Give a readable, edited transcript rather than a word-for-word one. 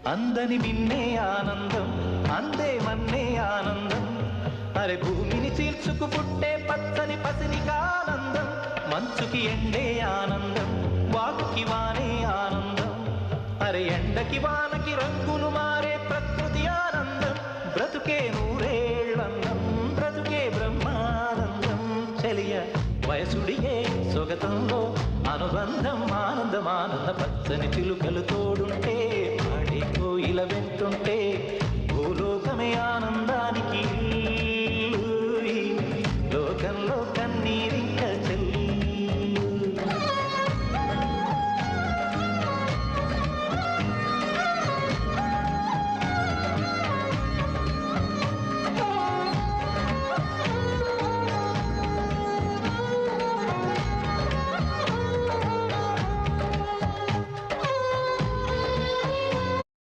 అందని మిన్నే ఆనందం అందే మన్నే ఆనందం అరే భూమిని చీల్చుకు పుట్టే పచ్చని పసినికి ఆనందం మంచుకి ఎండే ఆనందం వాగుకి వానే ఆనందం అరే ఎండకి వానకి రంగులు మారే ప్రకృతి ఆనందం బ్రతుకే నూరేళ్ళందం బ్రతుకే బ్రహ్మానందం చలియ వయసుడియే సొగతంలో అనుబంధం ఆనందం ఆనంద పచ్చని చిలుకలు తోడుంటే పాడే కోయిల వెంటుంటే